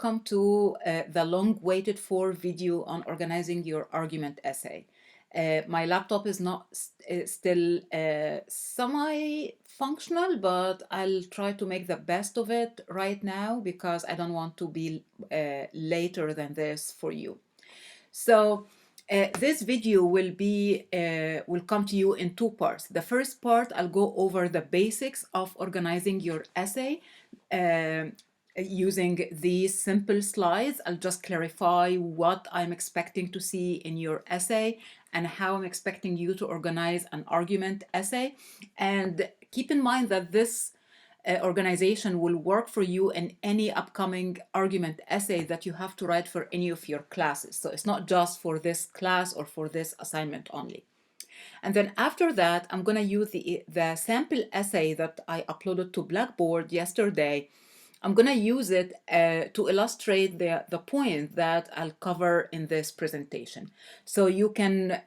Welcome to the long-waited for video on organizing your argument essay. My laptop is not still semi-functional, but I'll try to make the best of it right now because I don't want to be later than this for you. So this video will come to you in two parts. The first part, I'll go over the basics of organizing your essay. Using these simple slides, I'll just clarify what I'm expecting to see in your essay and how I'm expecting you to organize an argument essay. And keep in mind that this organization will work for you in any upcoming argument essay that you have to write for any of your classes. So it's not just for this class or for this assignment only. And then after that, I'm going to use the sample essay that I uploaded to Blackboard yesterday. I'm going to use it to illustrate the point that I'll cover in this presentation. So you can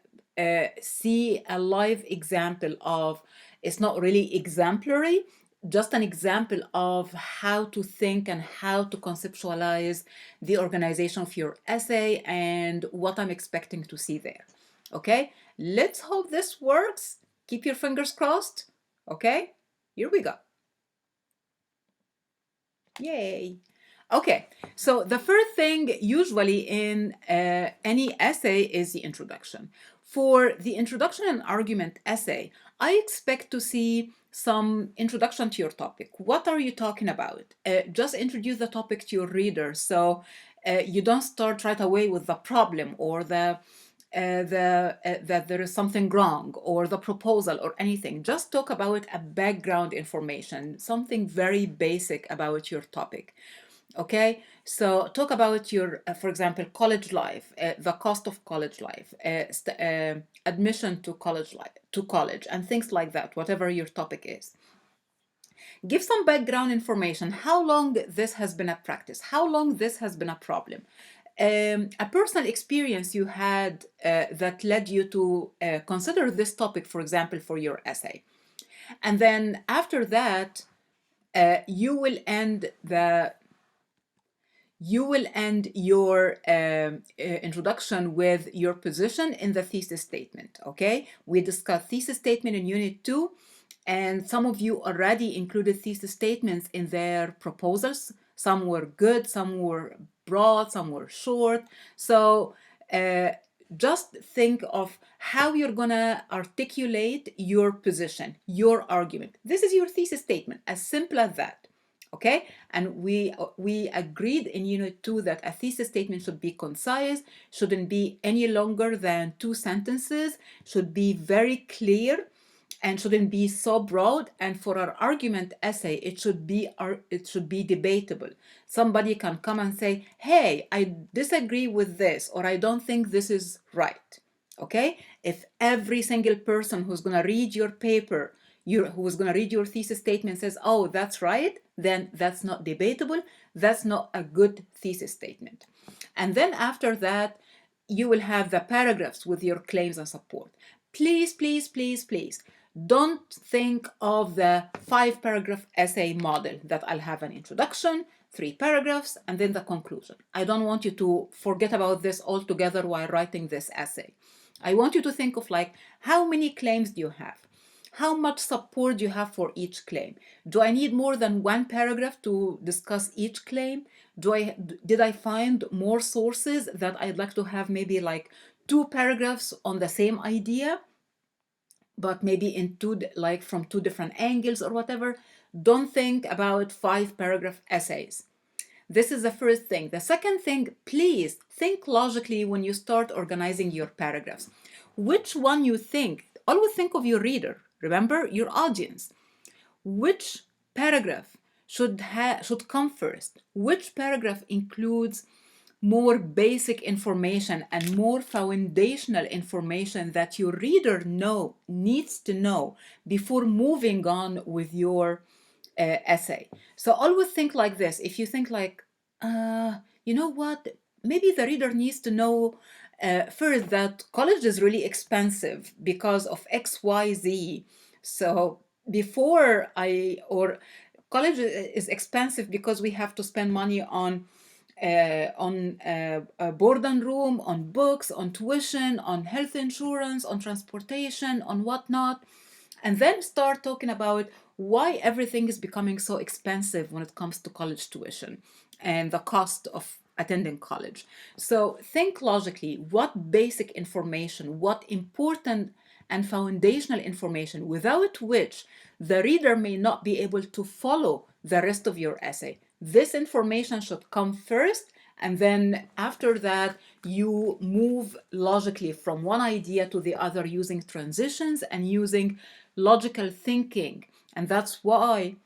see a live example of, it's not really exemplary, just an example of how to think and how to conceptualize the organization of your essay and what I'm expecting to see there. Okay, let's hope this works. Keep your fingers crossed. Okay, here we go. Yay. Okay, so the first thing usually in any essay is the introduction. For the introduction and argument essay, I expect to see some introduction to your topic. What are you talking about? Just introduce the topic to your reader so you don't start right away with the problem or that there is something wrong or the proposal or anything. Just talk about a background information, something very basic about your topic. Okay, so talk about your, for example, college life, the cost of college life, admission to college, and things like that, whatever your topic is. Give some background information, how long this has been a practice, how long this has been a problem. A personal experience you had that led you to consider this topic, for example, for your essay. And then after that, you will end your introduction with your position in the thesis statement, okay? We discussed thesis statement in Unit 2, and some of you already included thesis statements in their proposals. Some were good, some were broad, some were short. So just think of how you're gonna articulate your position, your argument. This is your thesis statement, as simple as that. Okay, and we agreed in Unit 2 that a thesis statement should be concise, shouldn't be any longer than 2 sentences, should be very clear, and shouldn't be so broad. And for our argument essay, it should be debatable. Somebody can come and say, hey, I disagree with this, or I don't think this is right. Okay, if every single person who's going to read your paper, who's going to read your thesis statement says, oh, that's right, then that's not debatable. That's not a good thesis statement. And then after that, you will have the paragraphs with your claims and support. Please, please, please, please, don't think of the 5-paragraph essay model that I'll have an introduction, 3 paragraphs, and then the conclusion. I don't want you to forget about this altogether while writing this essay. I want you to think of like, how many claims do you have? How much support do you have for each claim? Do I need more than 1 paragraph to discuss each claim? Did I find more sources that I'd like to have maybe like 2 paragraphs on the same idea, but maybe in from 2 different angles or whatever? Don't think about 5-paragraph essays. This is the first thing. The second thing, please think logically when you start organizing your paragraphs. Which one you think, always think of your reader. Remember, your audience. Which paragraph should come first? Which paragraph includes more basic information and more foundational information that your reader needs to know before moving on with your essay? So always think like this. If you think like, you know what, maybe the reader needs to know first that college is really expensive because of XYZ. So college is expensive because we have to spend money on a board and room, on books, on tuition, on health insurance, on transportation, on whatnot, and then start talking about why everything is becoming so expensive when it comes to college tuition and the cost of attending college. So think logically, what basic information, what important and foundational information without which the reader may not be able to follow the rest of your essay. This information should come first, and then after that, you move logically from one idea to the other using transitions and using logical thinking. And that's why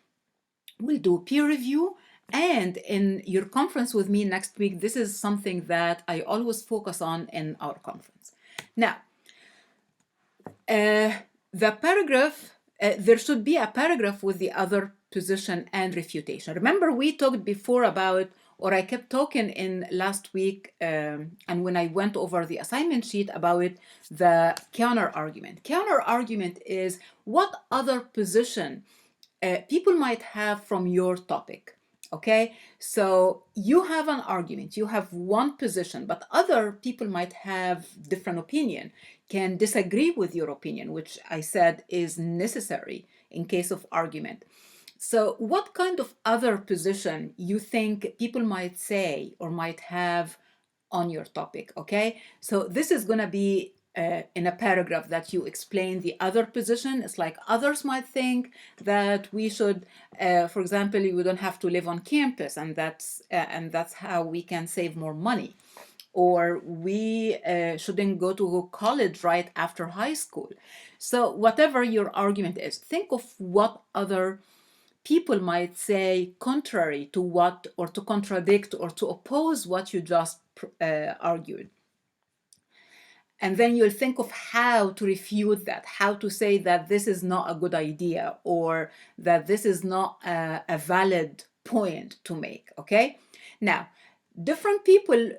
we'll do peer review. And in your conference with me next week, this is something that I always focus on in our conference. Now, the paragraph, there should be a paragraph with the other position and refutation. Remember, we talked before about, or I kept talking in last week, and when I went over the assignment sheet about the counter argument. Counter argument is what other position people might have from your topic. Okay, so you have an argument, you have one position, but other people might have different opinion, can disagree with your opinion, which I said is necessary in case of argument. So what kind of other position you think people might say or might have on your topic? Okay, so this is going to be in a paragraph that you explain the other position. It's like others might think that we should, for example, we don't have to live on campus, and that's how we can save more money, or we shouldn't go to college right after high school. So whatever your argument is, think of what other people might say contrary to what, or to contradict or to oppose what you just argued. And then you'll think of how to refute that, how to say that this is not a good idea, or that this is not a valid point to make, okay? Now, different people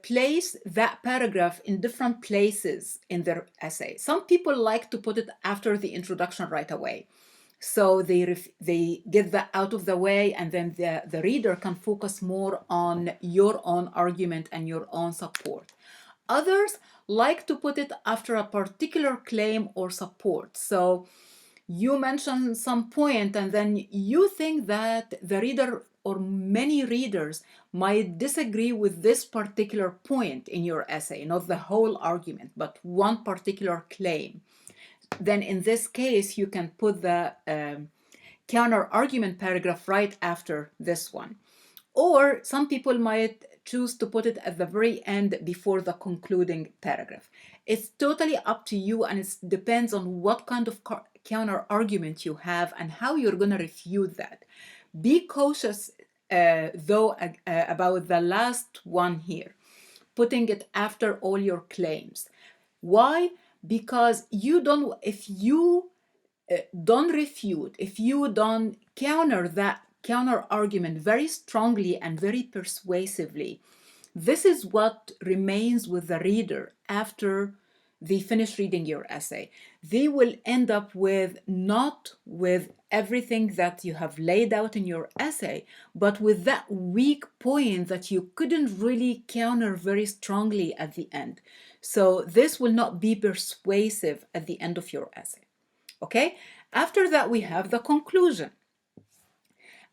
place that paragraph in different places in their essay. Some people like to put it after the introduction right away. So they get that out of the way, and then the reader can focus more on your own argument and your own support. Others like to put it after a particular claim or support. So you mention some point, and then you think that the reader or many readers might disagree with this particular point in your essay, not the whole argument, but one particular claim. Then in this case, you can put the counter argument paragraph right after this one. Or some people might choose to put it at the very end before the concluding paragraph. It's totally up to you, and it depends on what kind of counter argument you have and how you're going to refute that. Be cautious though about the last one here, putting it after all your claims. Why? Because if you don't refute, if you don't counter that counter argument very strongly and very persuasively, this is what remains with the reader after they finish reading your essay. They will end up with not with everything that you have laid out in your essay, but with that weak point that you couldn't really counter very strongly at the end. So this will not be persuasive at the end of your essay. Okay? After that, we have the conclusion.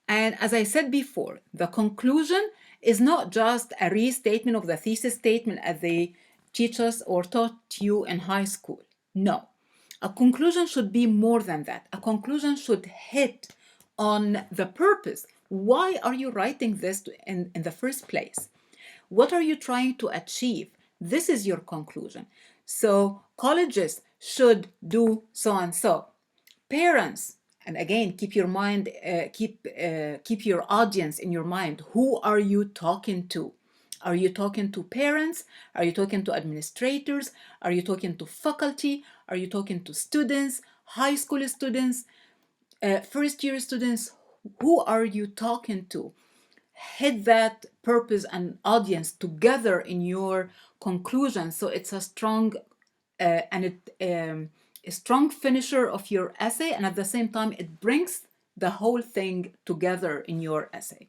And as I said before, the conclusion is not just a restatement of the thesis statement as they teach us or taught you in high school. No. A conclusion should be more than that. A conclusion should hit on the purpose. Why are you writing this in the first place? What are you trying to achieve? This is your conclusion. So colleges should do so and so. Parents, and again, keep your mind, keep your audience in your mind. Who are you talking to? Are you talking to parents? Are you talking to administrators? Are you talking to faculty? Are you talking to students, high school students, first year students? Who are you talking to? Hit that purpose and audience together in your conclusion, so it's a strong a strong finisher of your essay, and at the same time it brings the whole thing together in your essay.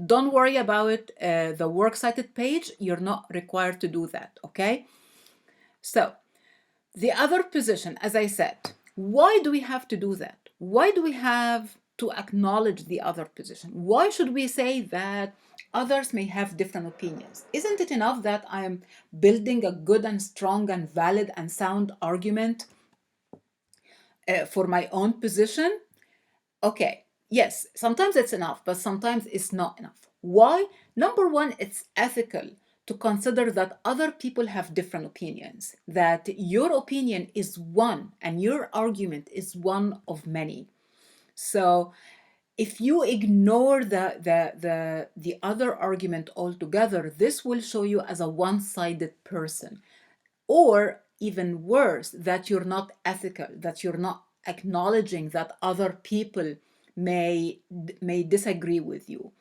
Don't worry about the works cited page. You're not required to do that, okay? So the other position, as I said, why do we have to do that? Why do we have to acknowledge the other position? Why should we say that others may have different opinions? Isn't it enough that I'm building a good and strong and valid and sound argument for my own position? Okay, yes, sometimes it's enough, but sometimes it's not enough. Why? Number one, it's ethical to consider that other people have different opinions, that your opinion is one and your argument is one of many. So if you ignore the other argument altogether, this will show you as a one-sided person. Or even worse, that you're not ethical, that you're not acknowledging that other people may disagree with you.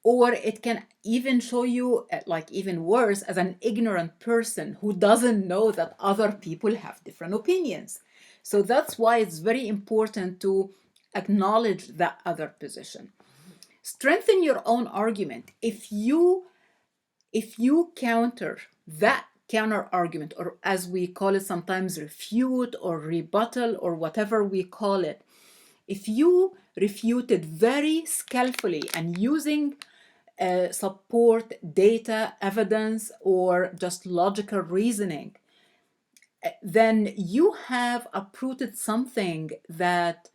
Or it can even show you, like even worse, as an ignorant person who doesn't know that other people have different opinions. So that's why it's very important to acknowledge that other position. Strengthen your own argument. If you counter that counter argument, or as we call it sometimes, refute or rebuttal or whatever we call it, if you refute it very skillfully and using support, data, evidence, or just logical reasoning, then you have uprooted something that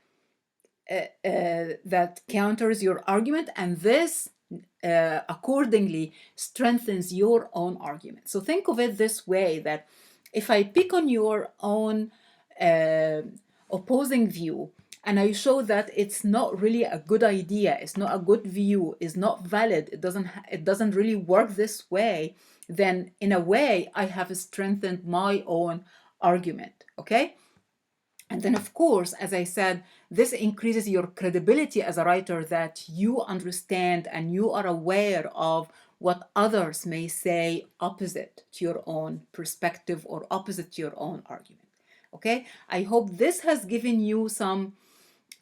that counters your argument, and this accordingly strengthens your own argument. So think of it this way, that if I pick on your own opposing view and I show that it's not really a good idea, it's not a good view, it's not valid, it doesn't really work this way, then in a way I have strengthened my own argument, okay? And then, of course, as I said, this increases your credibility as a writer, that you understand and you are aware of what others may say opposite to your own perspective or opposite to your own argument. Okay, I hope this has given you some,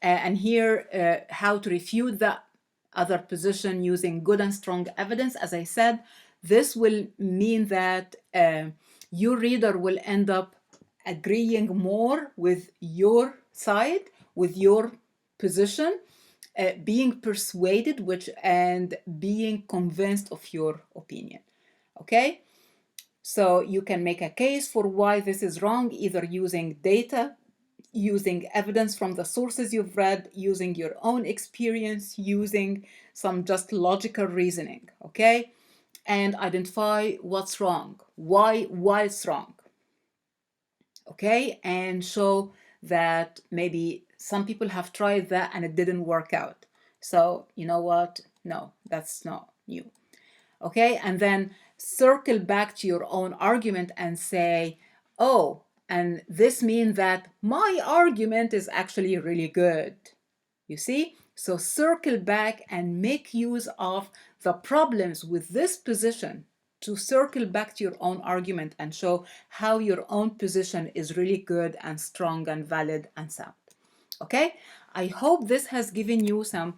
and here how to refute the other position using good and strong evidence. As I said, this will mean that your reader will end up agreeing more with your side, with your position, being persuaded, and being convinced of your opinion. Okay, so you can make a case for why this is wrong, either using data, using evidence from the sources you've read, using your own experience, using some just logical reasoning. Okay, and identify what's wrong, why it's wrong. Okay, and show that maybe some people have tried that and it didn't work out. So you know what? No, that's not you. Okay, and then circle back to your own argument and say, oh, and this means that my argument is actually really good. You see? So circle back and make use of the problems with this position to circle back to your own argument and show how your own position is really good and strong and valid and sound. Okay, I hope this has given you some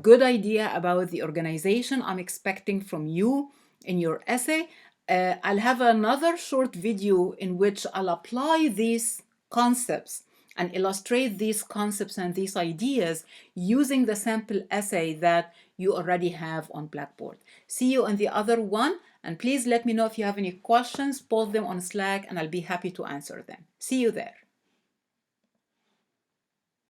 good idea about the organization I'm expecting from you in your essay. I'll have another short video in which I'll apply these concepts and illustrate these concepts and these ideas using the sample essay that you already have on Blackboard. See you in the other one, and please let me know if you have any questions, post them on Slack and I'll be happy to answer them. See you there.